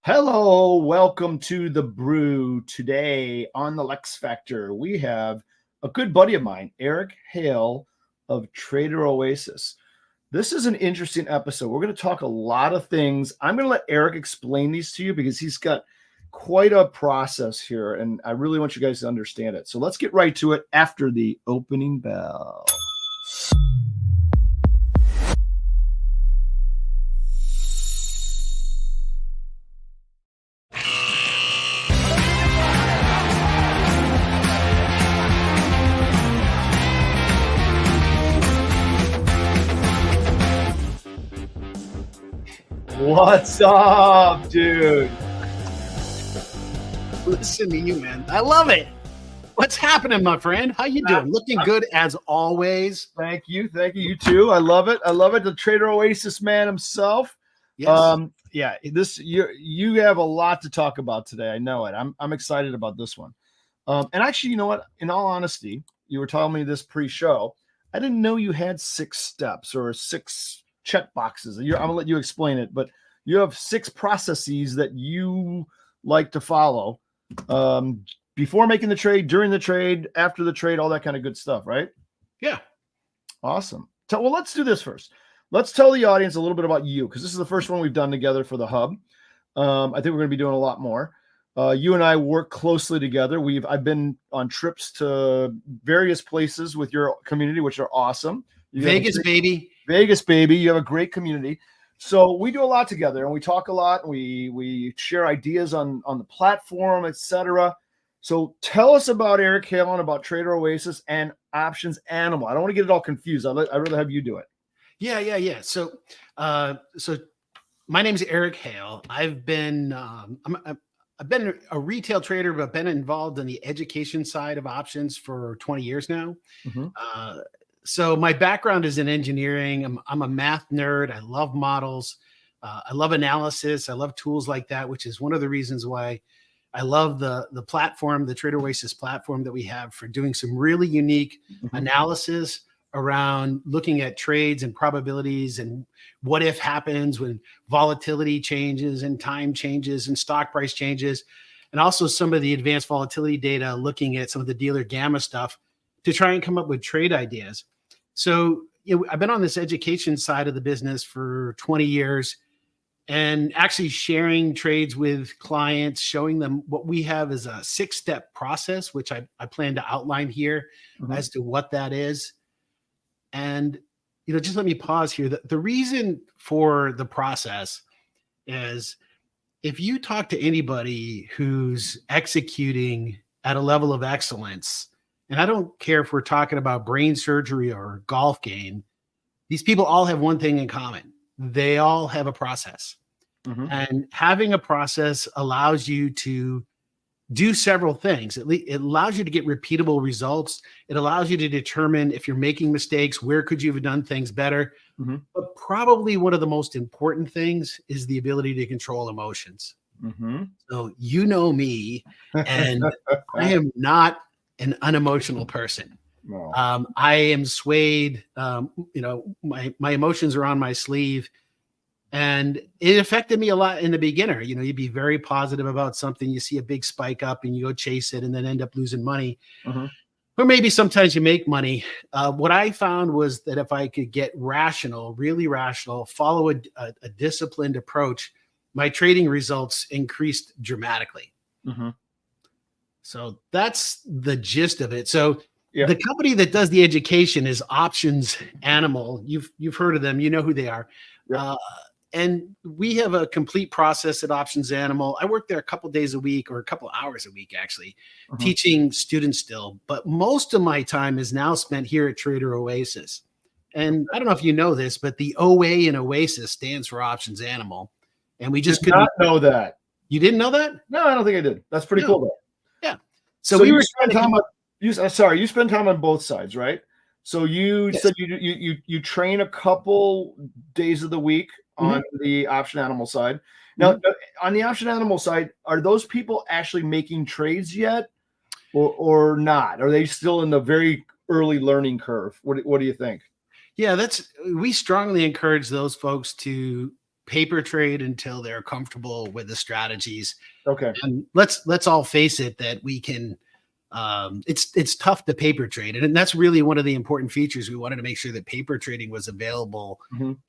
Hello, welcome to the Brew. Today on the Lex Factor, we have a good buddy of mine, Eric Hale of Trader Oasis. This is an interesting episode. We're going to talk a lot of things. I'm going to let Eric explain these to you because he's got quite a process here, and I really want you guys to understand it. So let's get right to it after the opening bell. What's up, dude? Listen to you, man. I love it. What's happening, my friend? How you doing? Looking good as always. Thank you. You too. I love it. The Trader Oasis man himself. Yes. This you have a lot to talk about today. I know it. I'm excited about this one. And actually, you know what? In all honesty, you were telling me this pre-show. I didn't know you had 6 steps or 6 check boxes. I'm gonna let you explain it, but you have 6 processes that you like to follow before making the trade, during the trade, after the trade, all that kind of good stuff, right? Yeah. Awesome. So, well, let's do this first. Let's tell the audience a little bit about you, because this is the first one we've done together for the hub. I think we're going to be doing a lot more. You and I work closely together. I've been on trips to various places with your community, which are awesome. Vegas, baby. Vegas, baby. You have a great community. So we do a lot together, and we talk a lot, and we share ideas on the platform, etc. So tell us about Eric Hale and about Trader Oasis and Options Animal. I don't want to get it all confused. I'd rather have you do it. Yeah. So my name is Eric Hale. I've been a retail trader, but been involved in the education side of options for 20 years now. Mm-hmm. So my background is in engineering. I'm a math nerd. I love models. I love analysis. I love tools like that, which is one of the reasons why I love the platform, the Trader Oasis platform that we have for doing some really unique analysis around looking at trades and probabilities and what if happens when volatility changes and time changes and stock price changes, and also some of the advanced volatility data, looking at some of the dealer gamma stuff to try and come up with trade ideas. So I've been on this education side of the business for 20 years and actually sharing trades with clients, showing them what we have is a 6-step process, which I plan to outline here as to what that is. And, just let me pause here. The reason for the process is if you talk to anybody who's executing at a level of excellence, and I don't care if we're talking about brain surgery or golf game, these people all have one thing in common. They all have a process. And having a process allows you to do several things. It allows you to get repeatable results. It allows you to determine if you're making mistakes, where could you have done things better? But probably one of the most important things is the ability to control emotions. So you know me, and I am not an unemotional person. No. I am swayed. My emotions are on my sleeve. And it affected me a lot in the beginner. You'd be very positive about something. You see a big spike up and you go chase it and then end up losing money. Or maybe sometimes you make money. What I found was that if I could get rational, really rational, follow a disciplined approach, my trading results increased dramatically. So that's the gist of it. So the company that does the education is Options Animal. You've heard of them. You know who they are. And we have a complete process at Options Animal. I work there a couple days a week, or a couple hours a week, actually, teaching students still. But most of my time is now spent here at Trader Oasis. And I don't know if you know this, but the OA in Oasis stands for Options Animal. And we just couldn't know that. You didn't know that? No, I don't think I did. That's pretty cool, though. Yeah. So we were spend time on. You spend time on both sides, right? So you said you train a couple days of the week on the Option Animal side. Now, on the Option Animal side, are those people actually making trades yet, or not? Are they still in the very early learning curve? What do you think? Yeah, we strongly encourage those folks to paper trade until they're comfortable with the strategies. Okay. And let's all face it that we can. It's tough to paper trade, and that's really one of the important features. We wanted to make sure that paper trading was available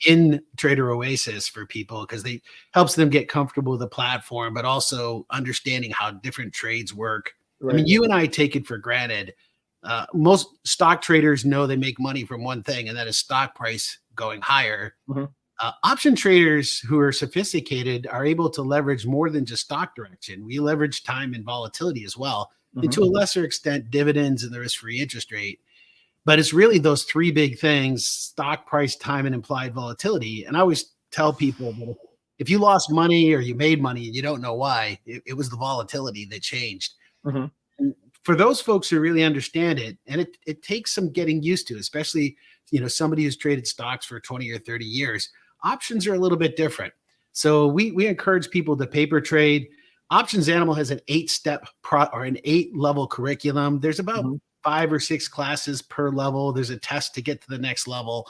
in Trader Oasis for people, because they helps them get comfortable with the platform, but also understanding how different trades work. Right. I mean, you and I take it for granted. Most stock traders know they make money from one thing, and that is stock price going higher. Option traders who are sophisticated are able to leverage more than just stock direction. We leverage time and volatility as well, and to a lesser extent, dividends and the risk-free interest rate. But it's really those three big things: stock price, time, and implied volatility. And I always tell people that if you lost money or you made money and you don't know why, it was the volatility that changed. For those folks who really understand it, and it takes some getting used to, especially, somebody who's traded stocks for 20 or 30 years, options are a little bit different. So we encourage people to paper trade. Options Animal has an 8-step or an 8-level curriculum. There's about 5 or 6 classes per level. There's a test to get to the next level.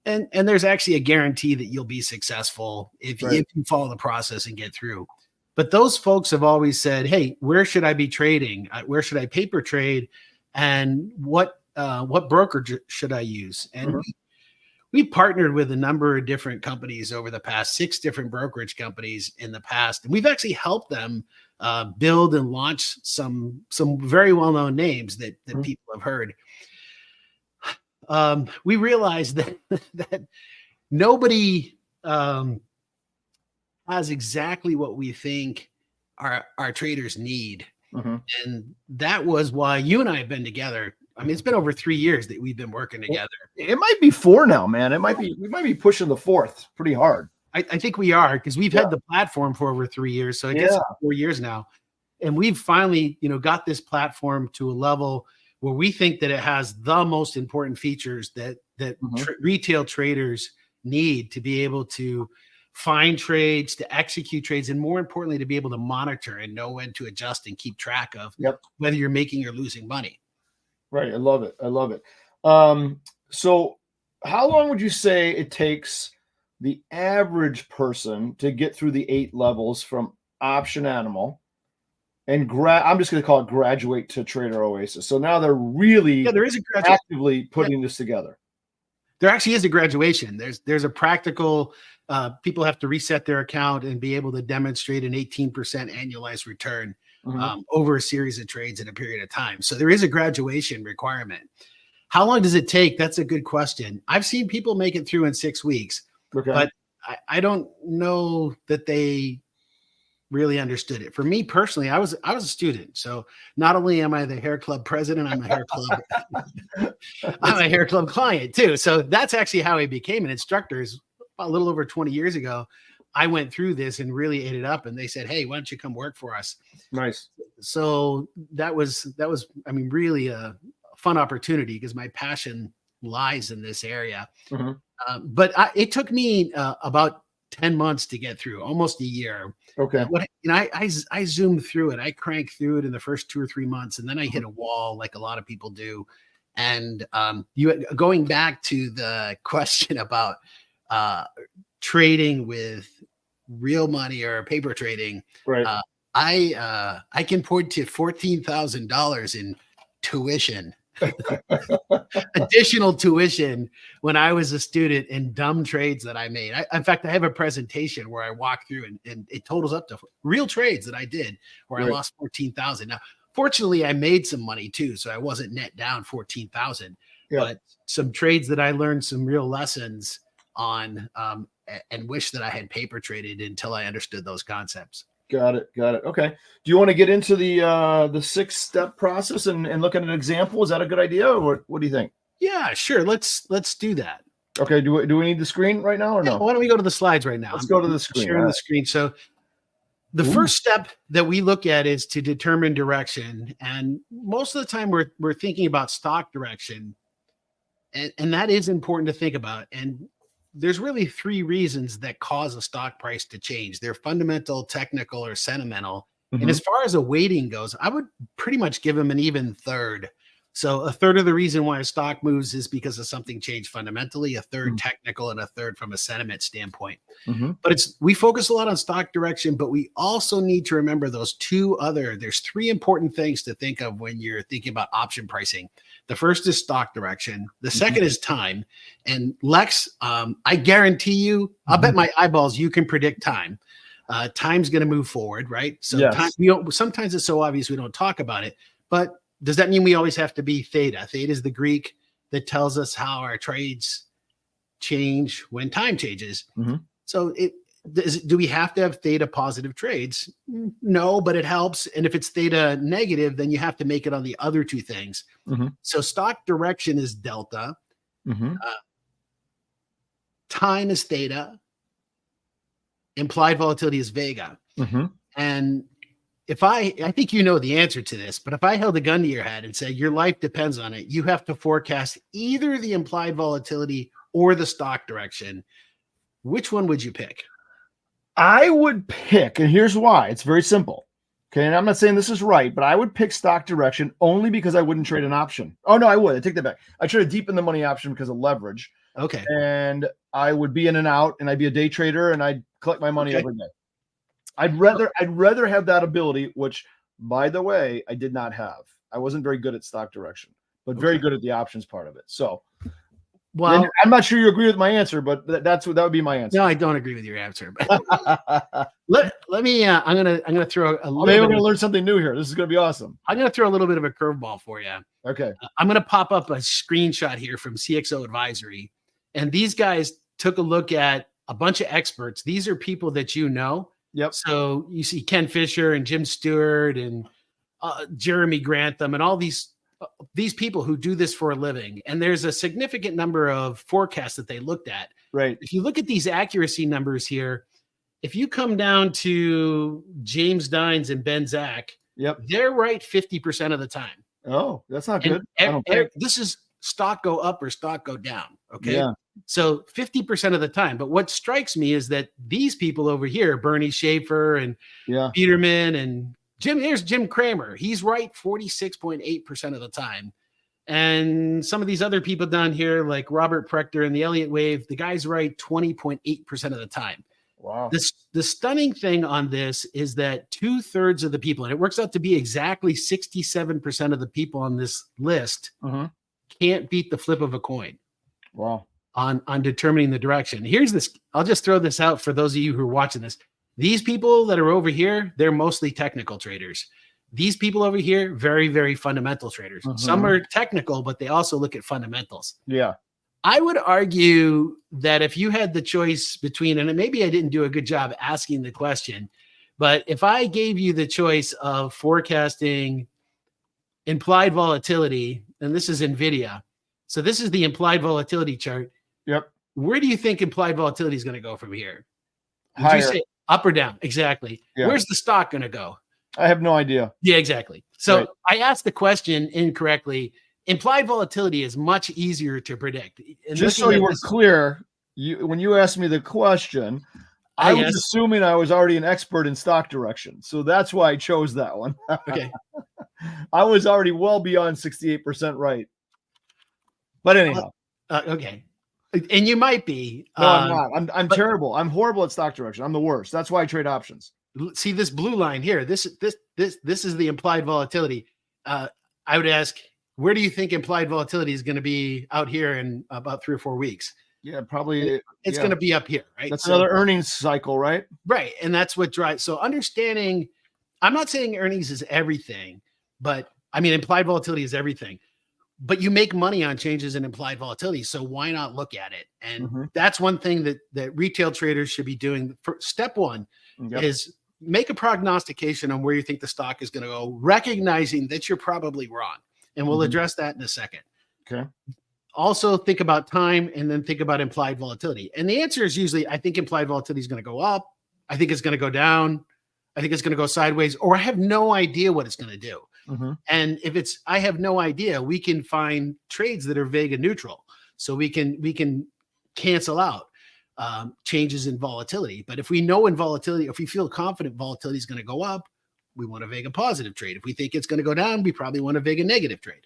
And there's actually a guarantee that you'll be successful if you follow the process and get through. But those folks have always said, hey, where should I be trading? Where should I paper trade? And what broker should I use? And we partnered with a number of different companies over the past, 6 different brokerage companies in the past. And we've actually helped them build and launch some very well-known names that people have heard. We realized that nobody has exactly what we think our traders need. And that was why you and I have been together. I mean, it's been over 3 years that we've been working together. It might be 4 now, man. We might be pushing the 4th pretty hard. I think we are, because we've had the platform for over 3 years. So I guess 4 years now. And we've finally, got this platform to a level where we think that it has the most important features that retail traders need to be able to find trades, to execute trades, and more importantly, to be able to monitor and know when to adjust and keep track of whether you're making or losing money. Right. I love it. So how long would you say it takes the average person to get through the 8 levels from Option Animal and I'm just going to call it graduate to Trader Oasis? So now they're really there is actively putting this together. There actually is a graduation. There's a practical, people have to reset their account and be able to demonstrate an 18% annualized return over a series of trades in a period of time. So there is a graduation requirement. How long does it take? That's a good question. I've seen people make it through in 6 weeks, but I don't know that they really understood it. For me personally, I was a student. So not only am I the hair club president, I'm a hair club client too. So that's actually how I became an instructor. Is a little over 20 years ago. I went through this and really ate it up, and they said, hey, why don't you come work for us? Nice. So that was, I mean, really a fun opportunity, because my passion lies in this area. But it took me about 10 months to get through, almost a year. Okay. I zoomed through it. I cranked through it in the first 2 or 3 months, and then I hit a wall like a lot of people do. And going back to the question about trading with real money or paper trading, right? I can point to $14,000 in tuition. Additional tuition when I was a student in dumb trades that I made. In fact, I have a presentation where I walk through and it totals up to real trades that I did where I lost 14,000. Now, fortunately, I made some money too, so I wasn't net down 14,000. But some trades that I learned some real lessons on, and wish that I had paper traded until I understood those concepts. Got it. Okay. Do you want to get into the 6-step process and look at an example? Is that a good idea, or what do you think? Yeah, sure. Let's do that. Okay. Do we need the screen right now or no? Why don't we go to the slides right now? Let's go to the screen. Sharing the screen. So the first step that we look at is to determine direction. And most of the time we're thinking about stock direction. And that is important to think about. And there's really 3 reasons that cause a stock price to change. They're fundamental, technical, or sentimental. And as far as a weighting goes, I would pretty much give them an even third. So a third of the reason why a stock moves is because of something changed fundamentally, a third technical, and a third from a sentiment standpoint. But we focus a lot on stock direction, but we also need to remember those there's three important things to think of when you're thinking about option pricing. The first is stock direction. The second is time. And Lex, I guarantee you, I'll bet my eyeballs you can predict time. Time's going to move forward, right? So time, sometimes it's so obvious we don't talk about it, but does that mean we always have to be theta? Theta is the Greek that tells us how our trades change when time changes. So do we have to have theta positive trades? No, but it helps. And if it's theta negative, then you have to make it on the other two things. So stock direction is delta. Time is theta. Implied volatility is vega. And if I think you know the answer to this, but if I held a gun to your head and said your life depends on it, you have to forecast either the implied volatility or the stock direction. Which one would you pick? I would pick, and here's why. It's very simple. Okay, and I'm not saying this is right, but I would pick stock direction only because I wouldn't trade an option. Oh, no, I would. I take that back. I trade a deep in the money option because of leverage. Okay. And I would be in and out, and I'd be a day trader, and I'd collect my money every day. I'd rather have that ability, which, by the way, I did not have. I wasn't very good at stock direction, but very good at the options part of it. So, well, I'm not sure you agree with my answer, but that would be my answer. No, I don't agree with your answer. But let me. I'm gonna throw a little. Maybe we're gonna learn something new here. This is gonna be awesome. I'm gonna throw a little bit of a curveball for you. Okay. I'm gonna pop up a screenshot here from CXO Advisory, and these guys took a look at a bunch of experts. These are people that you know. Yep. So you see Ken Fisher and Jim Stewart and Jeremy Grantham and all these people who do this for a living. And there's a significant number of forecasts that they looked at. Right. If you look at these accuracy numbers here, if you come down to James Dines and Ben Zach, they're right 50% of the time. Oh, that's not good. This is stock go up or stock go down. Okay. Yeah. So 50% of the time. But what strikes me is that these people over here, Bernie Schaefer and Peterman and here's Jim Cramer. He's right 46.8% of the time. And some of these other people down here, like Robert Prechter and the Elliott Wave, the guy's right 20.8% of the time. Wow. The stunning thing on this is that 2/3 of the people, and it works out to be exactly 67% of the people on this list, can't beat the flip of a coin. Wow. On determining the direction. Here's this. I'll just throw this out for those of you who are watching this. These people that are over here, they're mostly technical traders. These people over here, very, very fundamental traders. Some are technical, but they also look at fundamentals. Yeah. I would argue that if you had the choice between, and maybe I didn't do a good job asking the question, but if I gave you the choice of forecasting implied volatility, and this is NVIDIA. So this is the implied volatility chart. Yep. Where do you think implied volatility is going to go from here? Higher. You say up or down? Exactly. Yeah. Where's the stock going to go? I have no idea. Yeah, exactly. So I asked the question incorrectly. Implied volatility is much easier to predict. And just so you were clear, when you asked me the question, I was assuming I was already an expert in stock direction. So that's why I chose that one. Okay. I was already well beyond 68% right. But anyhow. Okay. And you might be. No, I'm not. I'm terrible. I'm horrible at stock direction. I'm the worst. That's why I trade options. See this blue line here. This is the implied volatility. I would ask, where do you think implied volatility is going to be out here in about 3 or 4 weeks? Yeah, probably. It's going to be up here, right? That's another earnings cycle, right? Right. And that's what drives. So understanding, I'm not saying earnings is everything, but I mean, implied volatility is everything. But you make money on changes in implied volatility. So why not look at it? And that's one thing that retail traders should be doing. Step one is make a prognostication on where you think the stock is going to go, recognizing that you're probably wrong. And we'll address that in a second. Okay. Also think about time and then think about implied volatility. And the answer is usually, I think implied volatility is going to go up. I think it's going to go down. I think it's going to go sideways, or I have no idea what it's going to do. And if it's, I have no idea, we can find trades that are vague and neutral. So we can cancel out changes in volatility. But if we know in volatility, if we feel confident volatility is going to go up, we want to vig a positive trade. If we think it's going to go down, we probably want to vig a negative trade.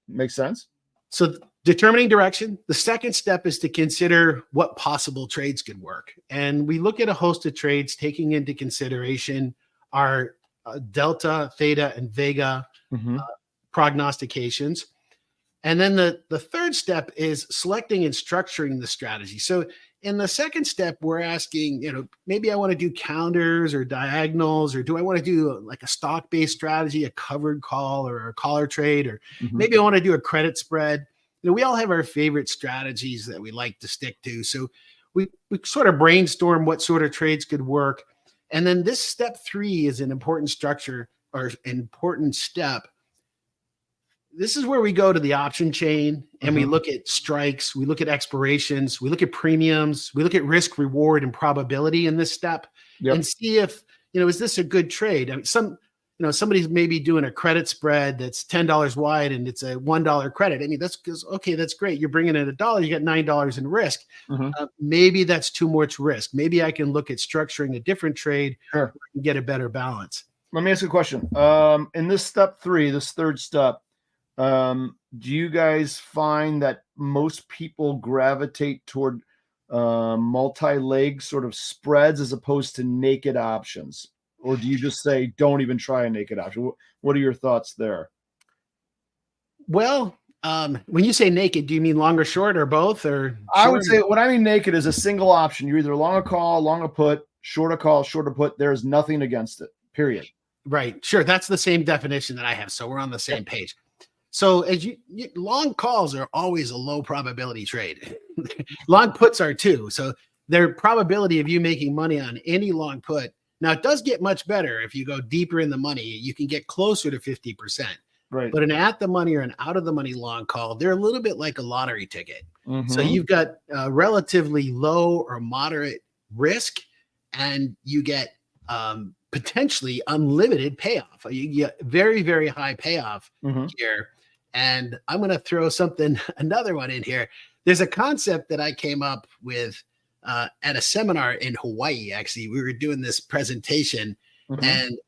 Makes sense. So determining direction. The second step is to consider what possible trades could work. And we look at a host of trades taking into consideration our delta, theta, and vega prognostications. And then the third step is selecting and structuring the strategy. So in the second step, we're asking, maybe I want to do counters or diagonals, or do I want to do like a stock-based strategy, a covered call or a collar trade, or maybe I want to do a credit spread. We all have our favorite strategies that we like to stick to. So we sort of brainstorm what sort of trades could work. And then this step 3 is an important structure or important step. This is where we go to the option chain and we look at strikes, we look at expirations, we look at premiums, we look at risk, reward, and probability in this step and see if, is this a good trade? I mean, somebody's maybe doing a credit spread that's $10 wide and it's a $1 credit. I mean, that's great. You're bringing in $1, you got $9 in risk. Maybe that's too much risk. Maybe I can look at structuring a different trade and get a better balance. Let me ask you a question. In this step 3, this third step, do you guys find that most people gravitate toward multi-leg sort of spreads as opposed to naked options? Or do you just say, don't even try a naked option? What are your thoughts there? Well, when you say naked, do you mean long or short or both? Or I would say what I mean naked is a single option. You're either long a call, long a put, short a call, short a put. There's nothing against it, period. Right. Sure. That's the same definition that I have. So we're on the same page. So as long calls are always a low probability trade. Long puts are too. So their probability of you making money on any long put. Now it does get much better. If you go deeper in the money, you can get closer to 50%. Right. But an at the money or an out of the money long call, they're a little bit like a lottery ticket. So you've got relatively low or moderate risk and you get potentially unlimited payoff. You get very, very high payoff here. And I'm going to throw another one in here. There's a concept that I came up with at a seminar in Hawaii. Actually, we were doing this presentation. And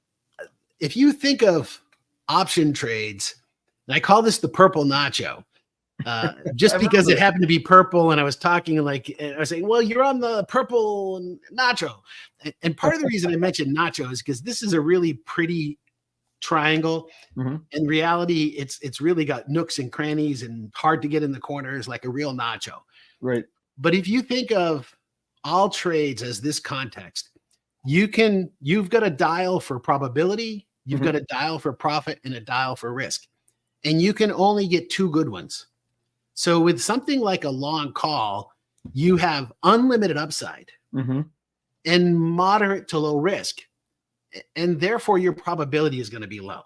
if you think of option trades, and I call this the purple nacho, just because it happened to be purple. And I was talking I was saying, well, you're on the purple nacho. And part of the reason I mentioned nacho is because this is a really pretty triangle. In reality, it's really got nooks and crannies and hard to get in the corners like a real nacho. Right. But if you think of all trades as this context, you've got a dial for probability, you've got a dial for profit and a dial for risk. And you can only get 2 good ones. So with something like a long call, you have unlimited upside and moderate to low risk. And therefore your probability is going to be low.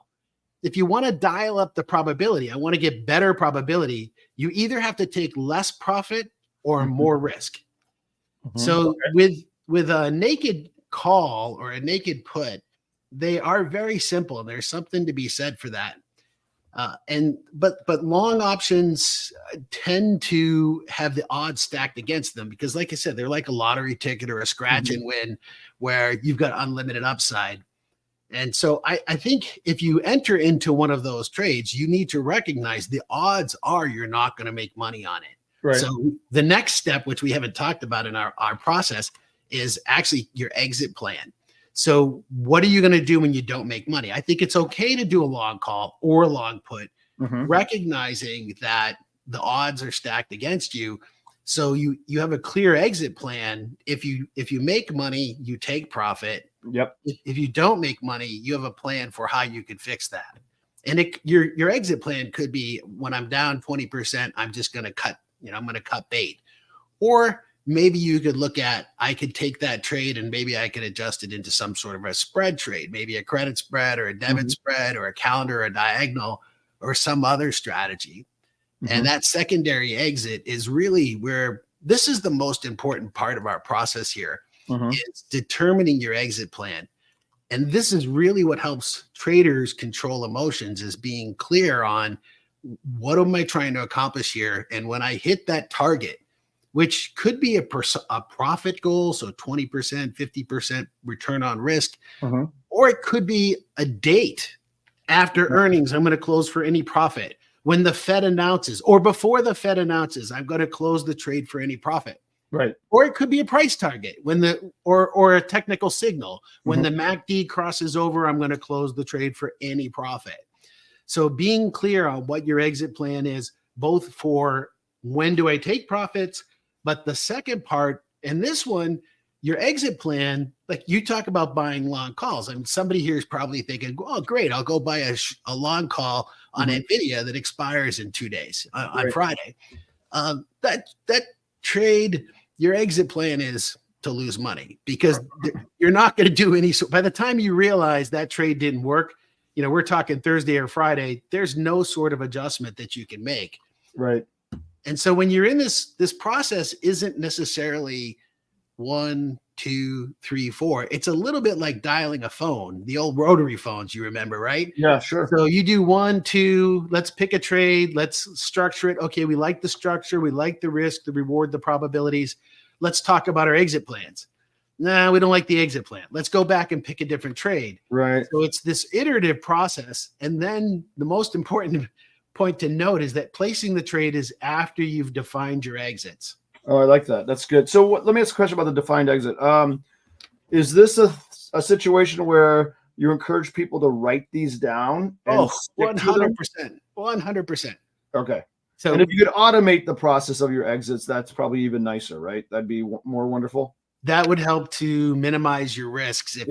If you want to dial up the probability, I want to get better probability, you either have to take less profit or more risk. So with a naked call or a naked put, they are very simple. And there's something to be said for that. But long options tend to have the odds stacked against them because, like I said, they're like a lottery ticket or a scratch and win where you've got unlimited upside. And so I think if you enter into one of those trades, you need to recognize the odds are you're not going to make money on it. Right. So the next step, which we haven't talked about in our process, is actually your exit plan. So what are you going to do when you don't make money? I think it's okay to do a long call or a long put, recognizing that the odds are stacked against you. So you have a clear exit plan. If you make money, you take profit. Yep. If you don't make money, you have a plan for how you can fix that. And your exit plan could be when I'm down 20%, I'm just going to cut, I'm going to cut bait. Or maybe you could look at, I could take that trade and maybe I could adjust it into some sort of a spread trade, maybe a credit spread or a debit spread or a calendar or a diagonal or some other strategy. And that secondary exit is really where this is the most important part of our process here. Is determining your exit plan. And this is really what helps traders control emotions, is being clear on what am I trying to accomplish here? And when I hit that target, which could be a profit goal, so 20%, 50% return on risk, or it could be a date after earnings, I'm going to close for any profit. when the Fed announces, or before the Fed announces, I'm going to close the trade for any profit. Right. Or it could be a price target or a technical signal. When the MACD crosses over, I'm going to close the trade for any profit. So being clear on what your exit plan is, both for when do I take profits, but the second part, and this one, your exit plan, like you talk about buying long calls. I mean, somebody here is probably thinking, oh, great, I'll go buy a long call on NVIDIA that expires in 2 days on Friday. That trade, your exit plan is to lose money because you're not going to do any. So by the time you realize that trade didn't work, we're talking Thursday or Friday, there's no sort of adjustment that you can make. Right. And so when you're in this process isn't necessarily 1, 2, 3, 4. It's a little bit like dialing a phone, the old rotary phones, you remember, right? Yeah, sure. So you do 1, 2, let's pick a trade, let's structure it. Okay, we like the structure, we like the risk, the reward, the probabilities. Let's talk about our exit plans. Nah, we don't like the exit plan. Let's go back and pick a different trade. Right. So it's this iterative process. And then the most important point to note is that placing the trade is after you've defined your exits. Oh, I like that. That's good. So let me ask a question about the defined exit. Is this a situation where you encourage people to write these down? And 100%. 100%. Okay. So, and if you could automate the process of your exits, that's probably even nicer, right? That'd be more wonderful. That would help to minimize your risks. If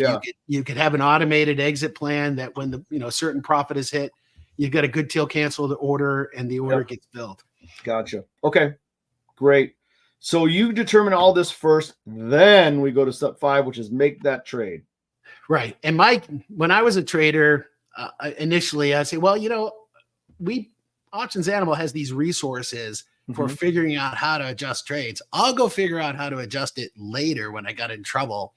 you could have an automated exit plan that when the certain profit is hit, you've got a good till cancel the order and the order gets filled. Gotcha. Okay. Great. So you determine all this first, then we go to step 5, which is make that trade. Right. And when I was a trader, initially I'd say, well, Options Animal has these resources for figuring out how to adjust trades. I'll go figure out how to adjust it later when I got in trouble.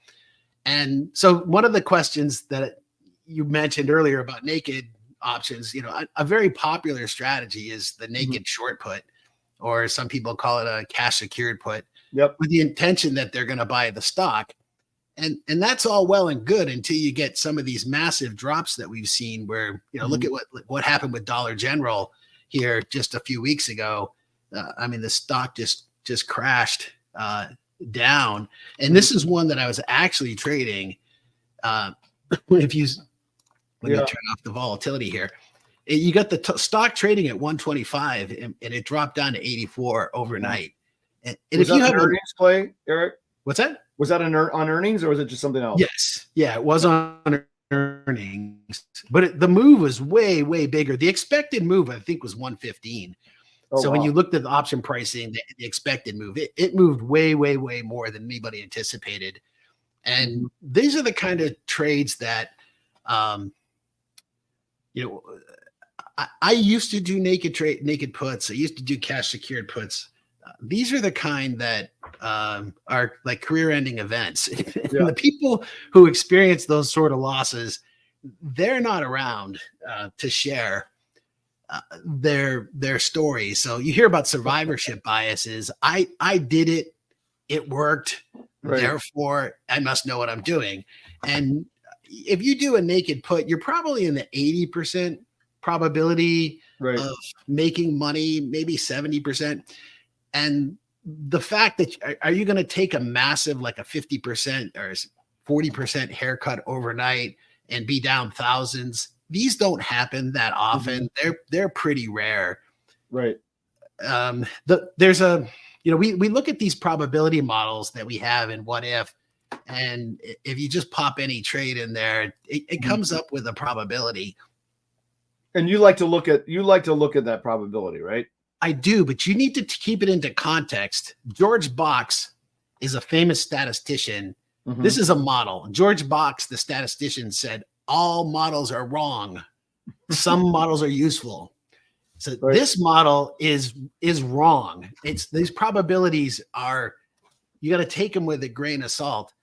And so one of the questions that you mentioned earlier about naked options, a very popular strategy is the naked short put, or some people call it a cash secured put, with the intention that they're going to buy the stock. And that's all well and good until you get some of these massive drops that we've seen where, look at what happened with Dollar General here just a few weeks ago. The stock just crashed down. And this is one that I was actually trading. Let me turn off the volatility here. You got the stock trading at 125 and it dropped down to 84 overnight. And if you have an earnings play, Eric, what's that? Was that on earnings or was it just something else? Yes. Yeah, it was on earnings, but the move was way, way bigger. The expected move, I think, was 115. So when you looked at the option pricing, the expected move, it moved way, way, way more than anybody anticipated. And these are the kind of trades that, I used to do naked puts. I used to do cash secured puts. These are the kind that are like career-ending events. The people who experience those sort of losses, they're not around to share their stories. So you hear about survivorship biases. I did it. It worked. Right. Therefore, I must know what I'm doing. And if you do a naked put, you're probably in the 80% probability of making money, maybe 70%. And the fact that are you going to take a massive, like a 50% or 40% haircut overnight and be down thousands? These don't happen that often. They're pretty rare. Right. There's we look at these probability models that we have in What If, and if you just pop any trade in there, it comes up with a probability. And you like to look at that probability, right? I do, but you need to keep it into context. George Box is a famous statistician. This is a model. George Box, the statistician, said all models are wrong. Some models are useful. So this model is wrong. These probabilities are, you got to take them with a grain of salt.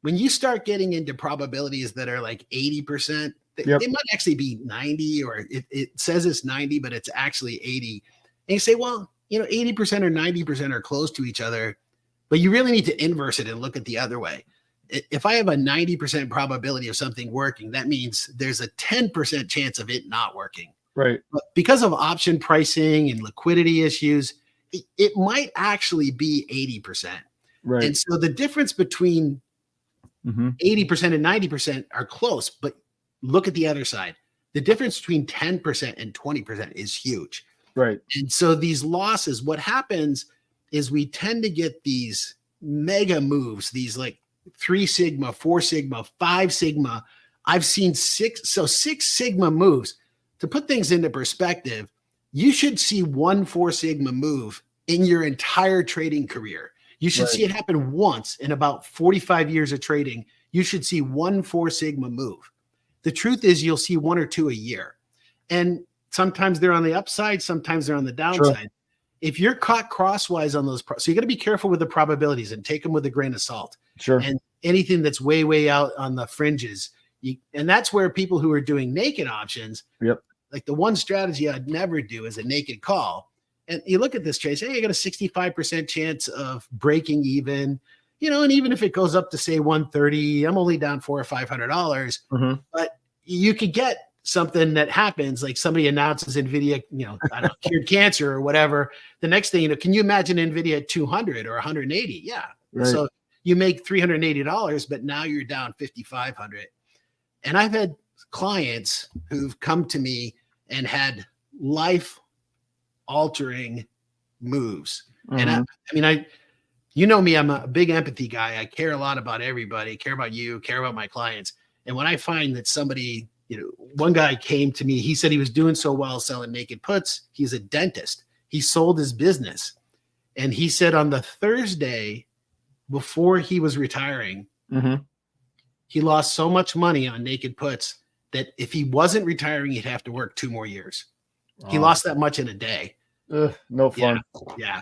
When you start getting into probabilities that are like 80%, they might actually be 90, or it says it's 90, but it's actually 80. And you say, well, 80% or 90% are close to each other, but you really need to inverse it and look at the other way. If I have a 90% probability of something working, that means there's a 10% chance of it not working. Right. But because of option pricing and liquidity issues, it might actually be 80%. Right. And so the difference between 80% and 90% are close, but look at the other side. The difference between 10% and 20% is huge. Right. And so these losses, what happens is we tend to get these mega moves, these like 3 sigma, 4 sigma, 5 sigma. I've seen 6 sigma moves. To put things into perspective, you should see 1 4 sigma move in your entire trading career. You should see it happen once in about 45 years of trading. You should see 1 4 sigma move. The truth is you'll see 1 or 2 a year. And sometimes they're on the upside, sometimes they're on the downside. Sure. If you're caught crosswise on those, so you got to be careful with the probabilities and take them with a grain of salt. Sure. And anything that's way, way out on the fringes. And that's where people who are doing naked options, like the one strategy I'd never do is a naked call. And you look at this trade, say, hey, you got a 65% chance of breaking even, and even if it goes up to say 130, I'm only down $400 or $500, but you could get something that happens, like somebody announces NVIDIA, I don't know, cured cancer or whatever. The next thing, can you imagine NVIDIA at 200 or 180? Yeah. Right. So you make $380, but now you're down $5,500. And I've had clients who've come to me and had life altering moves. And I mean, you know me, I'm a big empathy guy. I care a lot about everybody, care about you, care about my clients. And when I find that somebody, one guy came to me, he said he was doing so well selling naked puts. He's a dentist. He sold his business. And he said on the Thursday before he was retiring, he lost so much money on naked puts that if he wasn't retiring, he'd have to work 2 more years. He lost that much in a day. No fun. Yeah.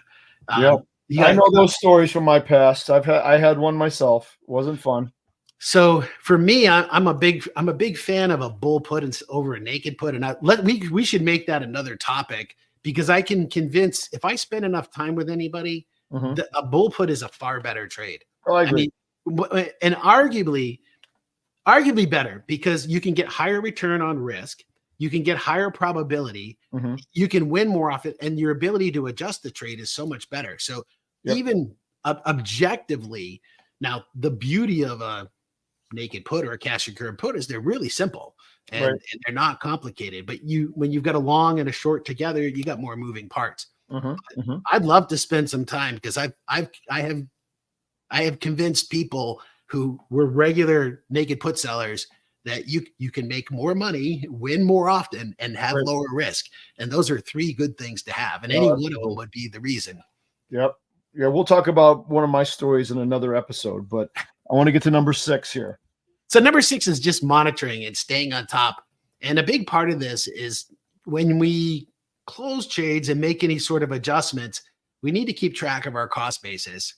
I know those stories from my past. I had one myself. Wasn't fun. So for me, I'm a big fan of a bull put over a naked put, and we should make that another topic, because I can convince, if I spend enough time with anybody, a bull put is a far better trade. Oh, I agree. mean, and arguably better, because you can get higher return on risk. You can get higher probability. You can win more often, and your ability to adjust the trade is so much better. So even objectively, now the beauty of a naked put or a cash and curve put is they're really simple and they're not complicated. But when you've got a long and a short together, you got more moving parts. I'd love to spend some time, because I have convinced people who were regular naked put sellers that you can make more money, win more often, and have lower risk. And those are 3 good things to have. And any one of them would be the reason. Yep. Yeah. We'll talk about one of my stories in another episode, but I want to get to number 6 here. So number 6 is just monitoring and staying on top. And a big part of this is when we close trades and make any sort of adjustments, we need to keep track of our cost basis.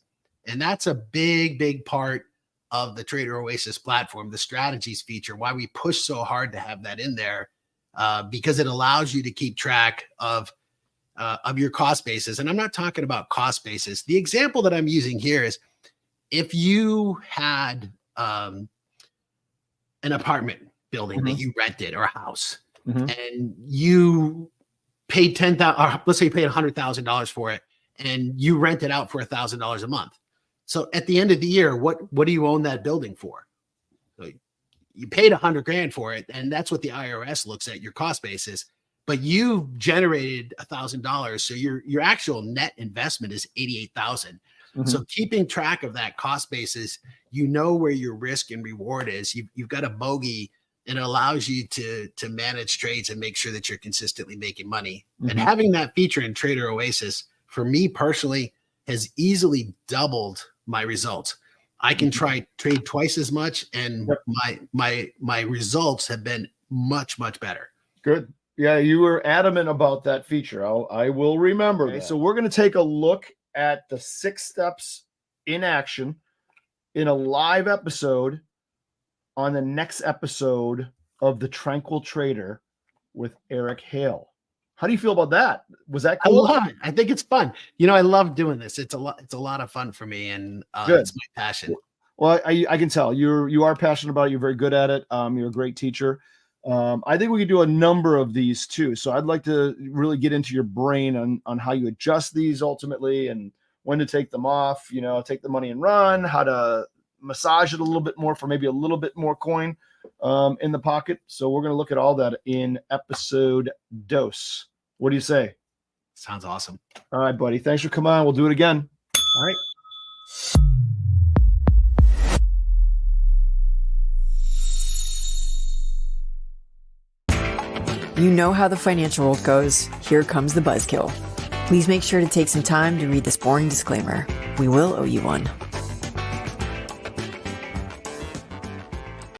And that's a big, big part of the Trader Oasis platform, the strategies feature, why we push so hard to have that in there, because it allows you to keep track of your cost basis. And I'm not talking about cost basis. The example that I'm using here is if you had an apartment building that you rented, or a house, and you paid $10,000, or let's say you paid $100,000 for it, and you rent it out for $1,000 a month. So at the end of the year, what do you own that building for? So you paid $100,000 for it, and that's what the IRS looks at, your cost basis. But you generated $1,000, so your actual net investment is $88,000. So keeping track of that cost basis, where your risk and reward is. You've got a bogey, and it allows you to manage trades and make sure that you're consistently making money. And having that feature in Trader Oasis, for me personally, has easily doubled my results. I can trade twice as much, and my results have been much, much better. Good. Yeah, you were adamant about that feature. I will remember that. So we're going to take a look at the 6 steps in action in a live episode on the next episode of the Tranquil Trader with Eric Hale. How do you feel about that? Was that cool? I love it. I think it's fun. I love doing this. It's a lot of fun for me, and it's my passion. Well, I can tell you are passionate about it. You're very good at it. You're a great teacher. I think we could do a number of these too. So I'd like to really get into your brain on how you adjust these ultimately and when to take them off, take the money and run, how to massage it a little bit more for maybe a little bit more coin in the pocket. So we're going to look at all that in episode dose. What do you say? Sounds awesome. All right, buddy. Thanks for coming on. We'll do it again. All right. You know how the financial world goes. Here comes the buzzkill. Please make sure to take some time to read this boring disclaimer. We will owe you one.